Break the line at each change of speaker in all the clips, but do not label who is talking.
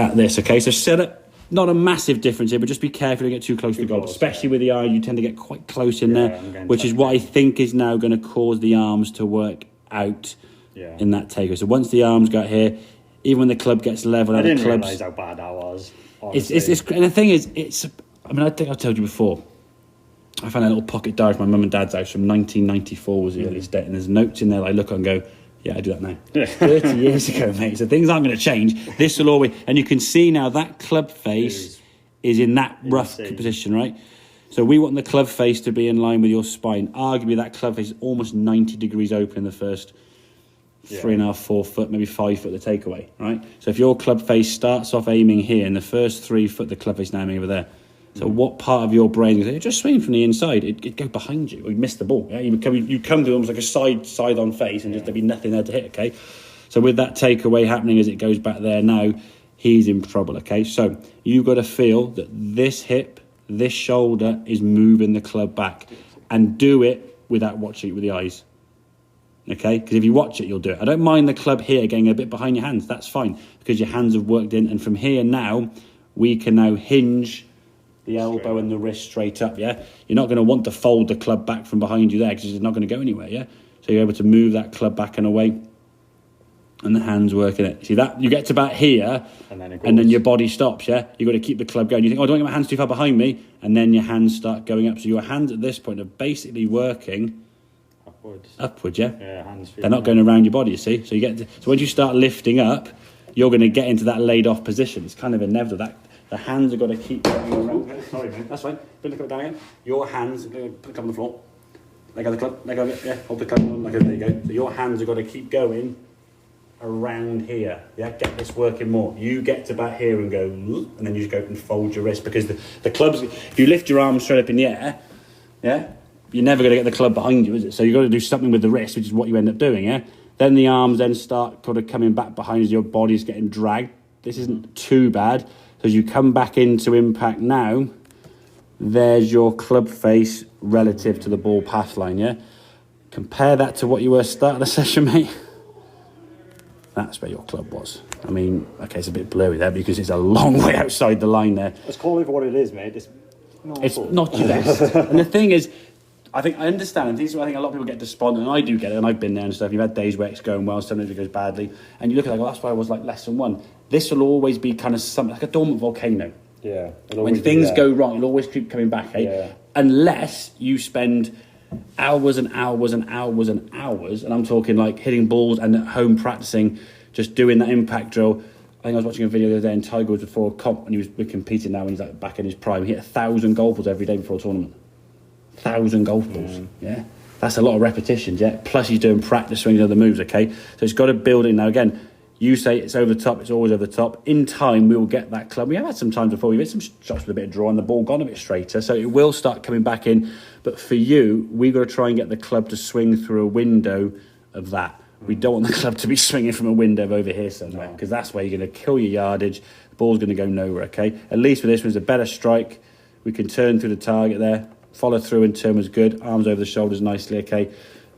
at this, okay? So set up, not a massive difference here, but just be careful to get too close to goal. Especially with the eye, you tend to get quite close in there, which is what I think is now going to cause the arms to work out in that takeaway. So once the arms got here, even when the club gets level,
I didn't realise how bad that was.
It's and the thing is, I mean, I think I've told you before. I found a little pocket diary from my mum and dad's house from 1994 was the earliest date, and there's notes in there that I look at and go, yeah, I do that now. 30 years ago, mate. So things aren't going to change. This will always... And you can see now that club face is in that rough position, right? So we want the club face to be in line with your spine. Arguably, that club face is almost 90 degrees open in the first 3.5, 4 foot, maybe 5 foot the takeaway, right? So if your club face starts off aiming here, in the first 3 foot, the club face now aiming over there. So what part of your brain is just swinging from the inside? It'd go behind you, or you miss the ball. Yeah? You come to almost like a side on face, and just there'd be nothing there to hit. Okay, so with that takeaway happening as it goes back there now, he's in trouble. Okay, so you've got to feel that this hip, this shoulder is moving the club back, and do it without watching it with the eyes. Okay, because if you watch it, you'll do it. I don't mind the club here getting a bit behind your hands. That's fine because your hands have worked in, and from here now, we can now hinge the elbow and the wrist straight up, yeah? You're not going to want to fold the club back from behind you there because it's not going to go anywhere, yeah? So you're able to move that club back and away and the hands working it. See that? You get to about here and then your body stops, yeah? You've got to keep the club going. You think, don't get my hands too far behind me, and then your hands start going up. So your hands at this point are basically working upwards, yeah?
Yeah, hands.
They're not going around your body, you see? So so once you start lifting up, you're going to get into that laid off position. It's kind of inevitable. That the hands have got to keep going around. Sorry, man. That's fine. Put the club down again. Your hands, put the club on the floor. Let go of the club. Let go of it. Yeah, hold the club on. There you go. So your hands have got to keep going around here. Yeah, get this working more. You get to about here and go, and then you just go and fold your wrist because the clubs. If you lift your arms straight up in the air, yeah, you're never going to get the club behind you, is it? So you've got to do something with the wrist, which is what you end up doing. Yeah. Then the arms then start kind of coming back behind as your body's getting dragged. This isn't too bad. So as you come back into impact now, there's your club face relative to the ball path line, yeah? Compare that to what you were starting the session, mate. That's where your club was. I mean, okay, it's a bit blurry there because it's a long way outside the line there.
Let's call it for what it is, mate. It's
not your best. And the thing is, I understand, and this is why I think a lot of people get despondent, and I do get it, and I've been there and stuff. You've had days where it's going well, sometimes it goes badly, and you look at it like, that's why I was like lesson one. This will always be kind of something like a dormant volcano.
Yeah.
When things go wrong, it'll always keep coming back, eh? Yeah. Unless you spend hours and hours and hours and hours, and I'm talking like hitting balls and at home practicing, just doing that impact drill. I think I was watching a video the other day, and Tiger Woods before a comp, and we're competing now, and he's like back in his prime. He hit 1,000 golf balls every day before a tournament. 1,000 golf balls, yeah. That's a lot of repetitions, yeah. Plus he's doing practice swings and other moves, okay. So it's got to build in now. Again, you say it's over the top, it's always over the top. In time, we will get that club. We have had some times before. We've hit some shots with a bit of draw and the ball gone a bit straighter, so it will start coming back in. But for you, we've got to try and get the club to swing through a window of that. We don't want the club to be swinging from a window over here somewhere, because that's where you're going to kill your yardage. The ball's going to go nowhere, okay. At least with this one, it's a better strike. We can turn through the target there. Follow through in turn was good. Arms over the shoulders nicely, okay.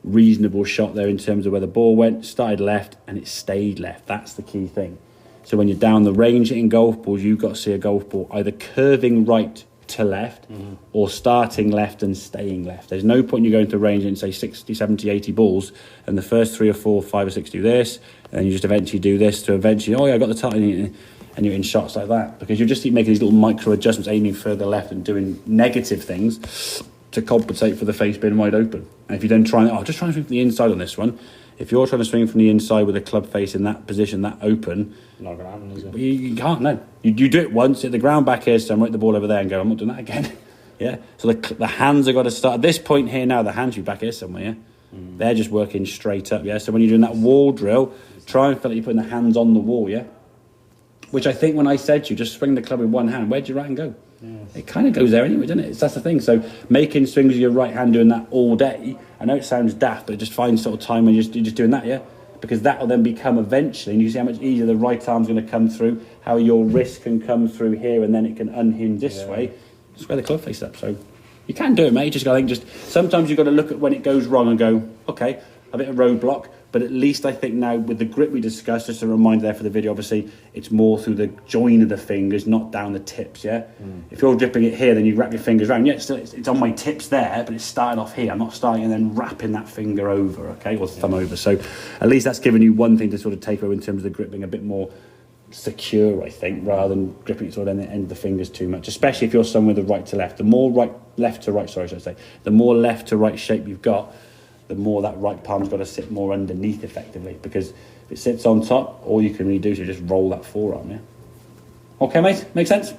Reasonable shot there in terms of where the ball went. Started left and it stayed left. That's the key thing. So when you're down the range hitting golf balls, you've got to see a golf ball either curving right to left or starting left and staying left. There's no point in you going to range and say 60, 70, 80 balls and the first 3 or 4, 5 or 6 do this, and then you just eventually do this to eventually, I got the target, and you're in shots like that because you just keep making these little micro adjustments, aiming further left and doing negative things to compensate for the face being wide open. And if you then just try and swing from the inside on this one. If you're trying to swing from the inside with a club face in that position, that open,
not going to happen, is it?
You can't, no. You do it once, hit the ground back here, so hit the ball over there and go, I'm not doing that again. Yeah. So the hands have got to start. At this point here now, the hands should be back here somewhere, yeah? They're just working straight up, yeah? So when you're doing that wall drill, try and feel like you're putting the hands on the wall, yeah? Which I think when I said to you, just swing the club with one hand, where'd your right hand go? Yes. It kind of goes there anyway, doesn't it? That's the thing. So making swings with your right hand, doing that all day, I know it sounds daft, but it just finds sort of time when you're just doing that, yeah? Because that will then become eventually, and you see how much easier the right arm's going to come through, how your wrist can come through here, and then it can unhinge this way. Square the club face up. So you can do it, mate. Sometimes you've got to look at when it goes wrong and go, okay, I've hit a roadblock. But at least I think now with the grip we discussed, just a reminder there for the video, obviously it's more through the join of the fingers, not down the tips, yeah? If you're gripping it here, then you wrap your fingers around. Yeah, it's on my tips there, but it's starting off here. I'm not starting and then wrapping that finger over, okay, or thumb over. So at least that's given you one thing to sort of take away in terms of the grip being a bit more secure, I think, rather than gripping it sort of end of the fingers too much, especially if you're someone with the right to left. The more left to right, sorry, should I say, the more left to right shape you've got, the more that right palm's got to sit more underneath effectively, because if it sits on top, all you can really do is just roll that forearm, yeah? Okay, mate? Make sense?